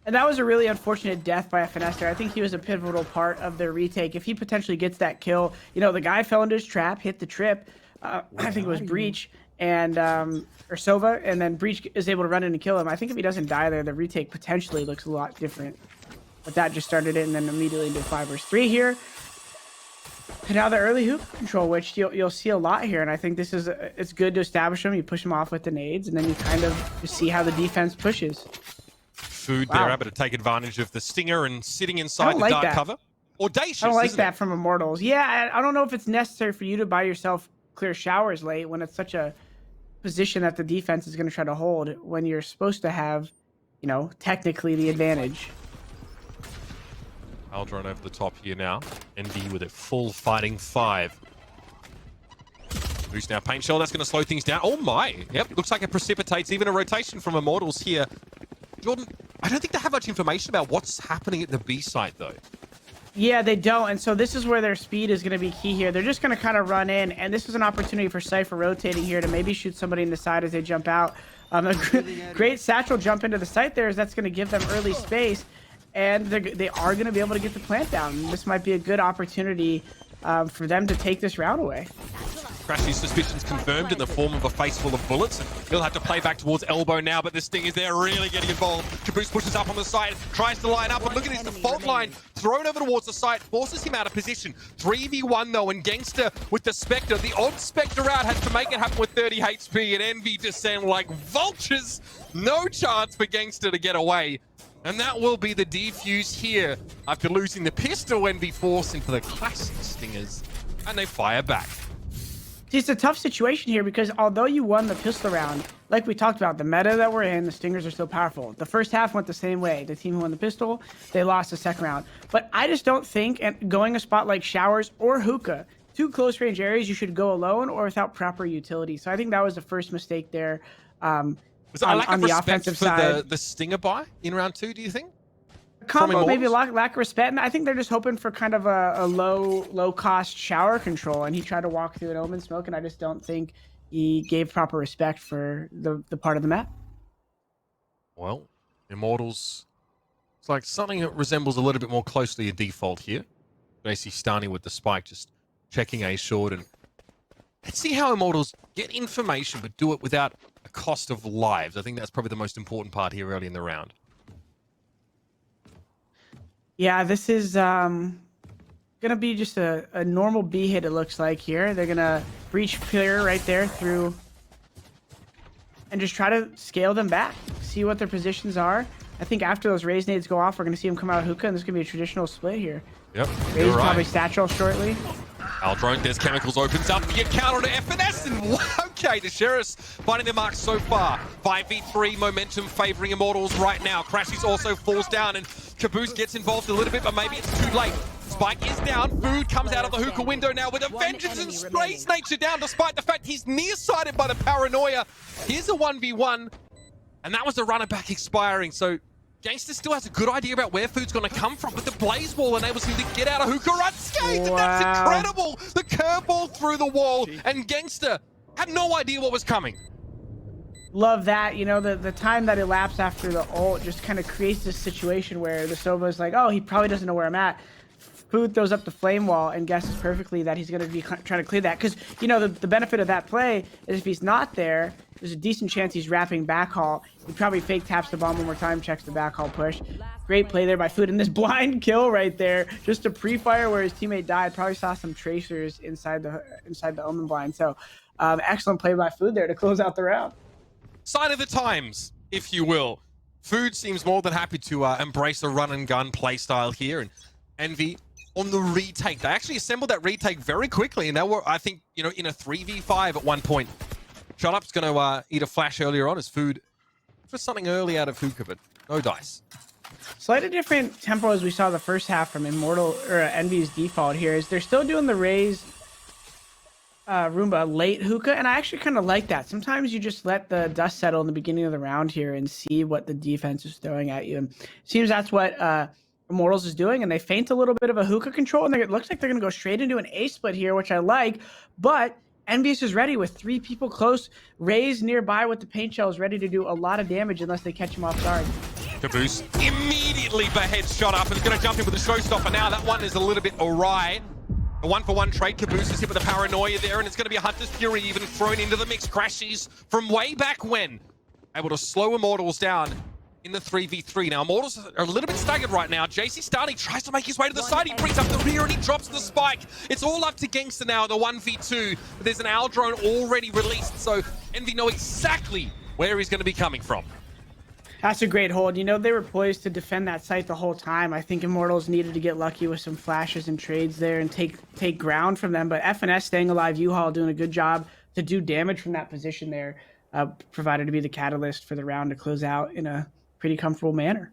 And that was a really unfortunate death by a Finester. I think he was a pivotal part of their retake. If he potentially gets that kill, you know, the guy fell into his trap, hit the trip. I think it was Breach and or Sova, and then Breach is able to run in and kill him. I think if he doesn't die there, the retake potentially looks a lot different. But that just started it, and then immediately into 5 versus 3 here. And now the early hoop control, which you'll see a lot here, and I think this is it's good to establish them. You push them off with the nades, and then you kind of just see how the defense pushes. Food, they're able to take advantage of the stinger and sitting inside the dark cover. Audacious. I don't like that from Immortals. Yeah, I don't know if it's necessary for you to buy yourself clear showers late when it's such a position that the defense is going to try to hold when you're supposed to have, you know, technically the advantage. Aldron over the top here now. Envy with a full fighting 5. Boost now, Paint Shell, that's going to slow things down. Oh my! Yep, looks like it precipitates even a rotation from Immortals here. Jordan, I don't think they have much information about what's happening at the B site though. Yeah, they don't, and so this is where their speed is going to be key here. They're just going to kind of run in, and this is an opportunity for Cypher rotating here to maybe shoot somebody in the side as they jump out. A great satchel jump into the site there, as that's going to give them early space, and they are going to be able to get the plant down. This might be a good opportunity for them to take this round away. Crashy's suspicions confirmed in the form of a face full of bullets, and he'll have to play back towards Elbow now, but this thing is there really getting involved. Caboose pushes up on the side, tries to line up, and look at his default line thrown over towards the side, forces him out of position. 3v1 though, and Gangster with the Spectre. The odd Spectre out has to make it happen with 30 HP, and Envy descend like vultures. No chance for Gangster to get away. And that will be the defuse here. After losing the pistol, Envy force into the classic stingers, and they fire back. It's a tough situation here because although you won the pistol round, like we talked about, the meta that we're in, the stingers are still powerful. The first half went the same way. The team who won the pistol, they lost the second round. But I just don't think, and going a spot like Showers or Hookah, 2 close range areas, you should go alone or without proper utility. So I think that was the first mistake there on the offensive side. The stinger buy in round 2, do you think? Combo, maybe lack of respect, and I think they're just hoping for kind of a low cost shower control, and he tried to walk through an Omen smoke, and I just don't think he gave proper respect for the part of the map. Well, Immortals, it's like something that resembles a little bit more closely a default here. Basically Stani with the spike, just checking A short, and let's see how Immortals get information but do it without a cost of lives. I think that's probably the most important part here early in the round. Yeah, this is gonna be just a normal B hit, it looks like here. They're gonna breach clear right there through and just try to scale them back, see what their positions are. I think after those raise nades go off, we're gonna see them come out of hookah, and this is gonna be a traditional split here. Yep, raise probably satchel shortly. Aldrone, there's Chemicals, opens up the account on FNS, and okay, the Sheriffs finding their mark so far. 5v3 momentum favoring Immortals right now. Crashies also falls down, and Caboose gets involved a little bit, but maybe it's too late. Spike is down. Food comes out of the hookah window now with a vengeance and sprays Nature down despite the fact he's nearsighted by the paranoia. Here's a 1v1. And that was the runner back expiring. So Gangster still has a good idea about where Food's going to come from, but the Blaze Wall enables him to get out of hookah unscathed. Wow. And that's incredible. The curveball through the wall. And Gangster had no idea what was coming. Love that. You know, the time that elapsed after the ult just kind of creates this situation where the Sova's like, oh, he probably doesn't know where I'm at. Food throws up the flame wall and guesses perfectly that he's going to be trying to clear that. Because, you know, the benefit of that play is if he's not there, there's a decent chance he's wrapping backhaul. He probably fake taps the bomb one more time, checks the backhaul push. Great play there by Food. And this blind kill right there, just a pre-fire where his teammate died. Probably saw some tracers inside the Omen blind. So excellent play by Food there to close out the round. Sign of the times, if you will. Food seems more than happy to embrace a run and gun play style here. And Envy on the retake. They actually assembled that retake very quickly, and they were, I think, you know, in a 3v5 at one point. Shot Up's going to eat a flash earlier on as Food for something early out of hookah, but no dice. Slightly different tempo as we saw the first half from Envy's default here is they're still doing the Raze Roomba late hookah, and I actually kind of like that. Sometimes you just let the dust settle in the beginning of the round here and see what the defense is throwing at you. And it seems that's what Immortals is doing, and they feint a little bit of a hookah control, and it looks like they're going to go straight into an A split here, which I like, but Envious is ready with 3 people close. Raze nearby with the paint shell is ready to do a lot of damage unless they catch him off guard. Caboose immediately beheads Shot Up and is going to jump in with a showstopper now. That one is a little bit awry. A 1-for-1 trade. Caboose is hit with a paranoia there, and it's going to be a Hunter's Fury even thrown into the mix. Crashes from way back when. Able to slow Immortals down in the 3v3. Now, Immortals are a little bit staggered right now. JC Starny tries to make his way to the side. He brings up the rear and he drops the spike. It's all up to Gangster now, the 1v2. But there's an owl drone already released, so Envy know exactly where he's going to be coming from. That's a great hold. You know, they were poised to defend that site the whole time. I think Immortals needed to get lucky with some flashes and trades there and take ground from them. But FNS staying alive, U-Haul doing a good job to do damage from that position there, provided to be the catalyst for the round to close out in a pretty comfortable manner.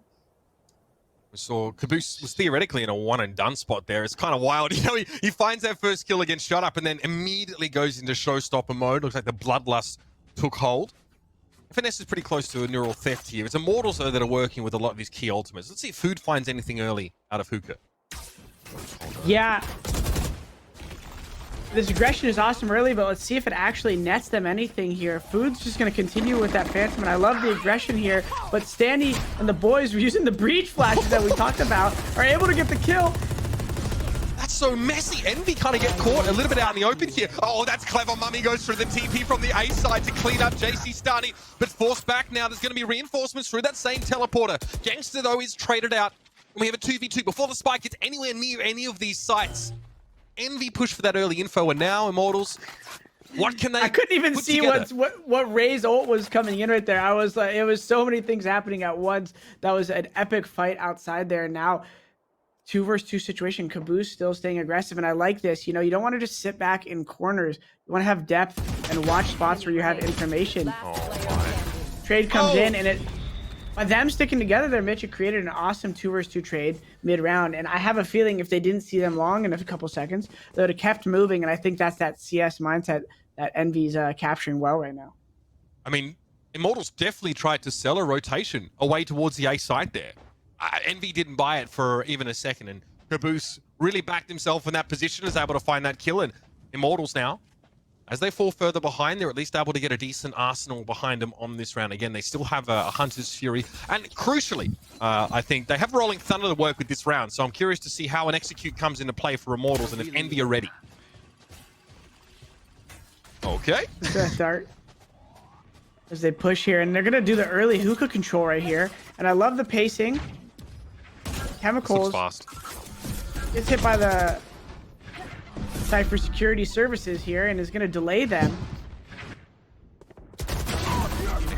We saw Caboose was theoretically in a one and done spot there. It's kind of wild. You know, he finds that first kill against Shut Up and then immediately goes into showstopper mode. Looks like the bloodlust took hold. Finesse is pretty close to a neural theft here. It's Immortals, though, that are working with a lot of these key ultimates. Let's see if Food finds anything early out of hookah. Yeah. This aggression is awesome early, but let's see if it actually nets them anything here. Food's just going to continue with that Phantom, and I love the aggression here, but Stanny and the boys using the breach flashes that we talked about are able to get the kill. That's so messy. Envy kind of get caught a little bit out in the open here. Oh, that's clever. Mummy goes through the TP from the A side to clean up JC Starny, but forced back now. There's going to be reinforcements through that same teleporter. Gangster, though, is traded out. And we have a 2v2 before the spike gets anywhere near any of these sites. Envy pushed for that early info, and now Immortals, what can they? I couldn't even see what Ray's ult was coming in right there. I was like, it was so many things happening at once. That was an epic fight outside there. Now, 2 versus 2 situation. Caboose still staying aggressive, and I like this. You know, you don't want to just sit back in corners. You want to have depth and watch spots where you have information. Oh my! Trade comes in, and it. By them sticking together there, Mitch, it created an awesome 2 versus 2 trade mid-round. And I have a feeling if they didn't see them long in a couple seconds, they would have kept moving. And I think that's that CS mindset that Envy's capturing well right now. I mean, Immortals definitely tried to sell a rotation away towards the A side there. Envy didn't buy it for even a second. And Caboose really backed himself in that position, is able to find that kill. And Immortals now, as they fall further behind, they're at least able to get a decent arsenal behind them on this round. Again, they still have a Hunter's Fury. And crucially, I think they have Rolling Thunder to work with this round. So I'm curious to see how an Execute comes into play for Immortals and if Envy are ready. Okay. Start as they push here. And they're going to do the early hookah control right here. And I love the pacing. Chemicals. Fast. Gets hit by the Cypher Security Services here and is going to delay them.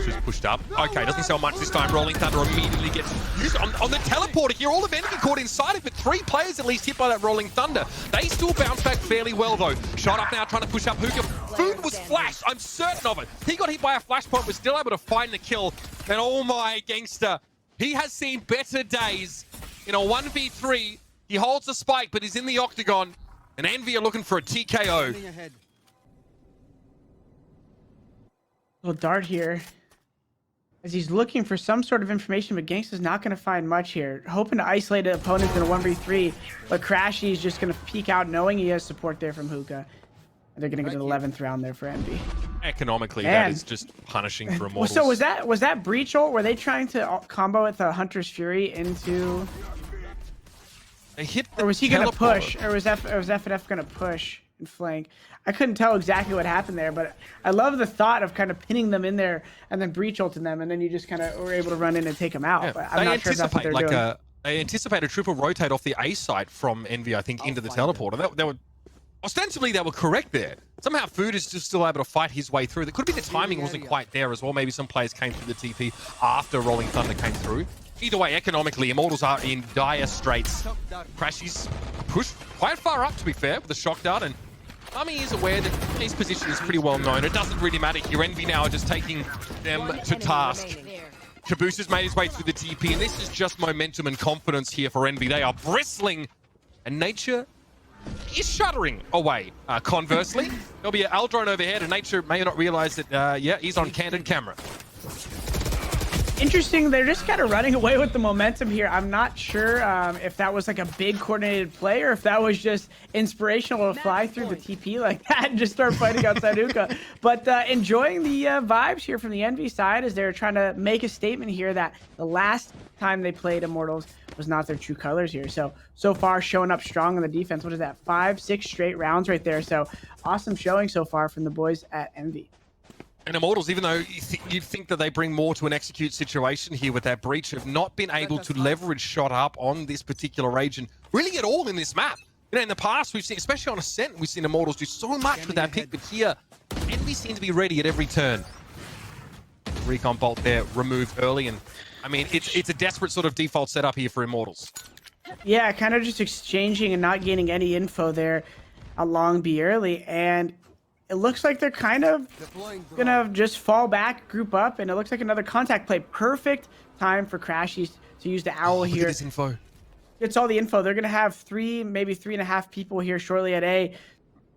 Just pushed up. Okay, doesn't sell much this time. Rolling Thunder immediately gets used on the teleporter here. All of Envy caught inside it, but 3 players at least hit by that Rolling Thunder. They still bounce back fairly well, though. Shot Up now trying to push up hookah. Food was flashed. I'm certain of it. He got hit by a flashpoint, was still able to find the kill. And oh my, Gangster, he has seen better days in a 1v3. He holds the spike, but he's in the octagon. And Envy are looking for a TKO. Little dart here. As he's looking for some sort of information, but Gangsta's not going to find much here. Hoping to isolate an opponent in a 1v3, but Crashy is just going to peek out knowing he has support there from Hookah. And they're going to get an 11th round there for Envy. Economically, Man. that is just punishing for Immortals. So was that breach ult? Were they trying to combo with the Hunter's Fury into... They hit the Or was he going to teleporter. push? Or was FNF going to push and flank? I couldn't tell exactly what happened there, but I love the thought of kind of pinning them in there and then breach ulting them, and then you just kind of were able to run in and take them out. Yeah. But I'm not sure if that's what they're doing. They anticipate a triple rotate off the A site from Envy, I think, into the teleporter. They were ostensibly they were correct there. Somehow Food is just still able to fight his way through. It could be the timing wasn't quite there as well. Maybe some players came through the TP after Rolling Thunder came through. Either way, economically, Immortals are in dire straits. Crashy's pushed quite far up, to be fair, with the shock dart, and Army is aware that his position is pretty well known. It doesn't really matter here. Envy now are just taking them to task. Caboose has made his way through the TP, and this is just momentum and confidence here for Envy. They are bristling, and Nature is shuddering away. Conversely, there'll be an Aldrone overhead, and Nature may not realize that, yeah, he's on candid camera. Interesting, they're just kind of running away with the momentum here. I'm not sure if that was like a big coordinated play or if that was just inspirational to fly through the TP like that and just start fighting outside Hookah. But enjoying the vibes here from the Envy side as they're trying to make a statement here that the last time they played Immortals was not their true colors here. So far showing up strong on the defense. What is that? 5-6 straight rounds right there. So awesome showing so far from the boys at Envy. And Immortals, even though you think that they bring more to an execute situation here with that breach, have not been able to leverage shot up on this particular region really at all in this map. You know, in the past, we've seen, especially on Ascent, we've seen Immortals do so much with that pick, but here, Envy seem to be ready at every turn. Recon bolt there removed early, and I mean, it's a desperate sort of default setup here for Immortals. Yeah, kind of just exchanging and not gaining any info there along B early, and it looks like they're kind of gonna just fall back, group up, and it looks like another contact play. Perfect time for Crashies to use the owl here. Look at this info. It's all the info. They're gonna have 3, maybe 3.5 people here shortly at A.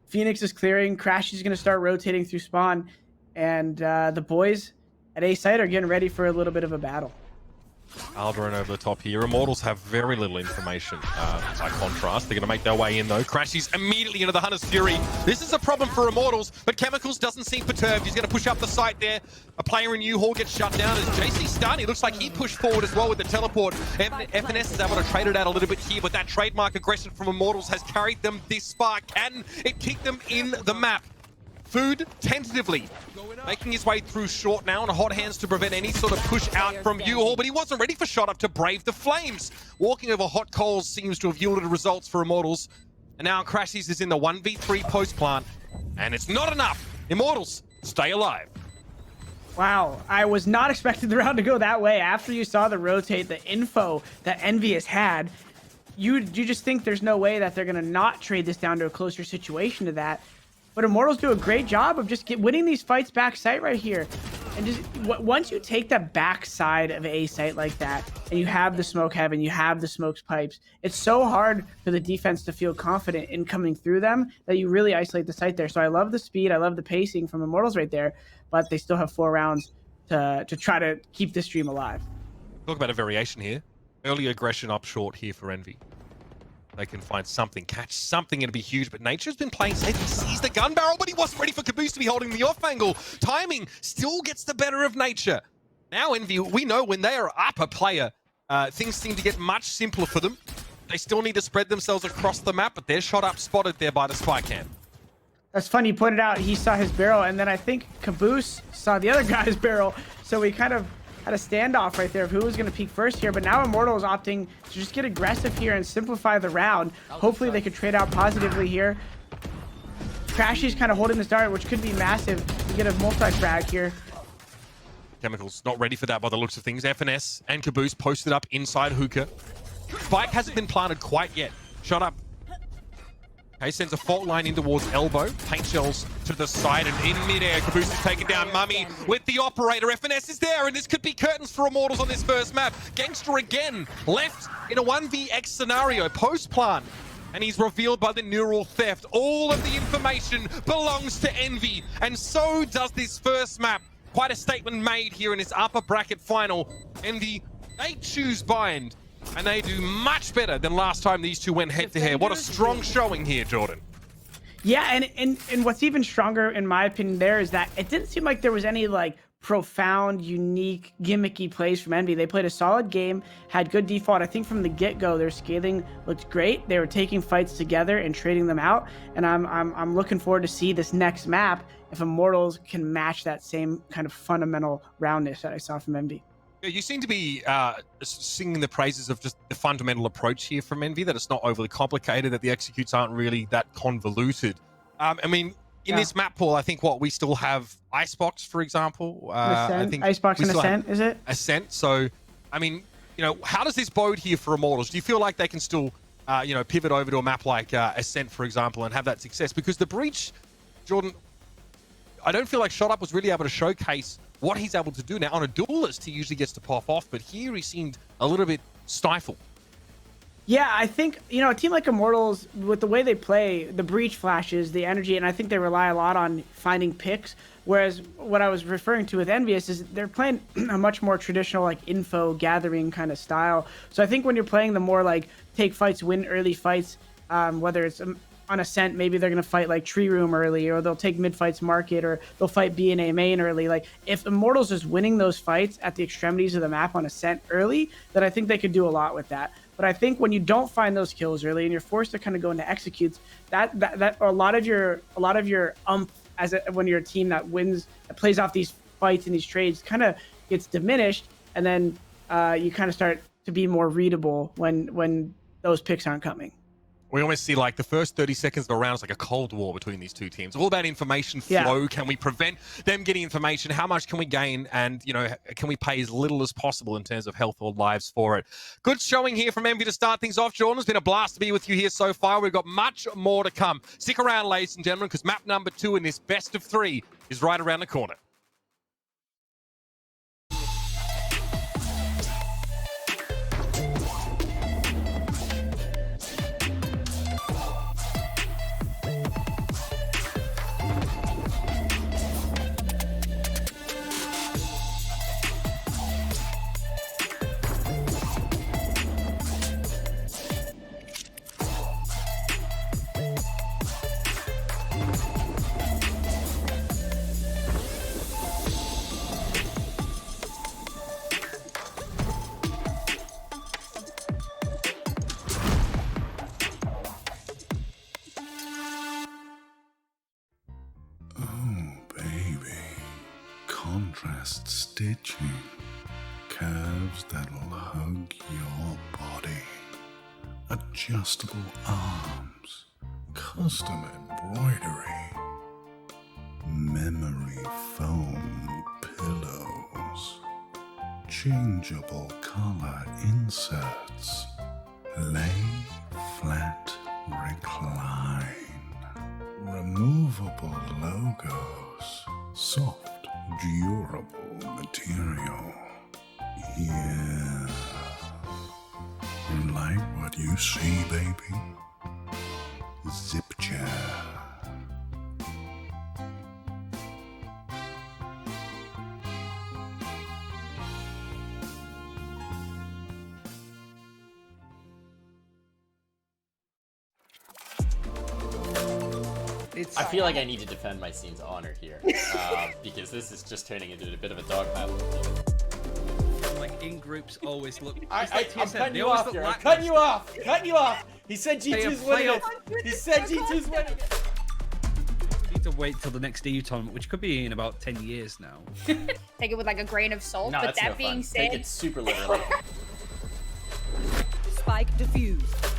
Phoenix is clearing. Crashies gonna start rotating through spawn, and the boys at A site are getting ready for a little bit of a battle. Aldrin over the top here. Immortals have very little information by contrast. They're going to make their way in though. Crashies immediately into the Hunter's Fury. This is a problem for Immortals, but Chemicals doesn't seem perturbed. He's going to push up the site there. A player in U-Haul gets shut down as JC Stun. He looks like he pushed forward as well with the teleport. FNS is able to trade it out a little bit here, but that trademark aggression from Immortals has carried them this far. Can it keep them in the map? Food tentatively making his way through short now on hot hands to prevent any sort of push out from U-Haul, but he wasn't ready for shot up to brave the flames. Walking over hot coals seems to have yielded results for Immortals. And now Crashies is in the 1v3 post plant, and it's not enough. Immortals stay alive. Wow, I was not expecting the round to go that way. After you saw the rotate, the info that Envy has had, you just think there's no way that they're going to not trade this down to a closer situation to that. But Immortals do a great job of just winning these fights back site right here. And just once you take the back side of A site like that, and you have the smoke heaven, you have the smokes pipes, it's so hard for the defense to feel confident in coming through them that you really isolate the site there. So I love the speed, I love the pacing from Immortals right there, but they still have 4 rounds to try to keep this stream alive. Talk about a variation here. Early aggression up short here for Envy. They can find something, catch something, it'll be huge, but Nature's been playing safe. He sees the gun barrel, but he wasn't ready for Caboose to be holding the off angle. Timing still gets the better of Nature. Now Envy, we know when they are up a player, things seem to get much simpler for them. They still need to spread themselves across the map, but they're shot up spotted there by the spy cam. That's funny, you pointed out he saw his barrel, and then I think Caboose saw the other guy's barrel, so we kind of had a standoff right there of who was going to peek first here, but now Immortal is opting to just get aggressive here and simplify the round. Hopefully they could trade out positively here. Crashy's kind of holding this dart, which could be massive to get a multi-frag here. Chemicals not ready for that by the looks of things. FNS and Caboose posted up inside Hookah. Spike hasn't been planted quite yet. Shot up Okay, sends a fault line in towards elbow. Paint shells to the side, and in midair, Caboose is taken down. Mummy with the operator. FNS is there, and this could be curtains for Immortals on this first map. Gangster again, left in a 1vx scenario, post-plant. And he's revealed by the neural theft. All of the information belongs to Envy, and so does this first map. Quite a statement made here in this upper bracket final. Envy, they choose bind. And they do much better than last time these two went head-to-head. What a strong showing here, Jordan. Yeah, and what's even stronger, in my opinion, there is that it didn't seem like there was any, like, profound, unique, gimmicky plays from Envy. They played a solid game, had good default. I think from the get-go, their scaling looked great. They were taking fights together and trading them out. And I'm looking forward to see this next map if Immortals can match that same kind of fundamental roundness that I saw from Envy. You seem to be singing the praises of just the fundamental approach here from Envy, that it's not overly complicated, that the executes aren't really that convoluted. I mean, in this map pool, I think we still have Icebox, for example. I think Icebox and Ascent, is it? Ascent. So, I mean, how does this bode here for Immortals? Do you feel like they can still, pivot over to a map like Ascent, for example, and have that success? Because the Breach, Jordan, I don't feel like Shot Up was really able to showcase what he's able to do. Now, on a duelist, he usually gets to pop off, but here he seemed a little bit stifled. Yeah, I think, a team like Immortals, with the way they play, the Breach flashes, the energy, and I think they rely a lot on finding picks, whereas what I was referring to with Envious is they're playing a much more traditional, like, info gathering kind of style. So I think when you're playing the more, like, take fights, win early fights, whether it's on Ascent, maybe they're going to fight like Tree Room early, or they'll take mid fights market, or they'll fight B and A main early. Like, if Immortals is winning those fights at the extremities of the map on Ascent early, then I think they could do a lot with that. But I think when you don't find those kills early and you're forced to kind of go into executes, that a lot of your when you're a team that wins, that plays off these fights and these trades, kind of gets diminished, and then you kind of start to be more readable when those picks aren't coming. We almost see like the first 30 seconds of the round is like a cold war between these two teams. All about information flow. Yeah. Can we prevent them getting information? How much can we gain? And, can we pay as little as possible in terms of health or lives for it? Good showing here from Envy to start things off, Jordan. It's been a blast to be with you here so far. We've got much more to come. Stick around, ladies and gentlemen, because map number 2 in this best of 3 is right around the corner. Contrast stitching, curves that'll hug your body, adjustable arms, custom embroidery, memory foam pillows, changeable color inserts, lay flat, recline, removable logos, soft, durable material. Yeah. You like what you see, baby? Zip chair. I feel like I need to defend my scene's honor here, because this is just turning into a bit of a dog battle. Like, in groups always look... I'm cutting you off here. I'm cutting you off. Cutting you off. He said G2's winning it. He said G2's winning it. We need to wait till the next EU tournament, which could be in about 10 years now. Take it with like a grain of salt, No, but that's that no being fun. said... Take it super literally. Spike defused.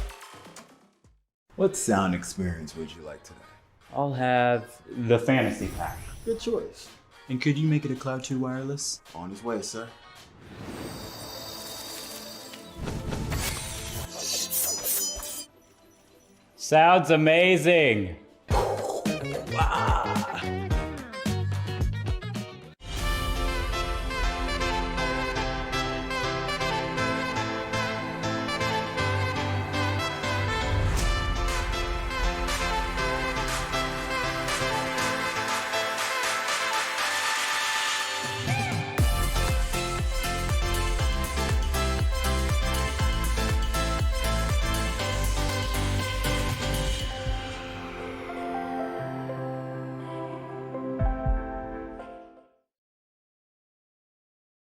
What sound experience would you like today? I'll have the fantasy pack. Good choice. And could you make it a Cloud 2 wireless? On his way, sir. Sounds amazing.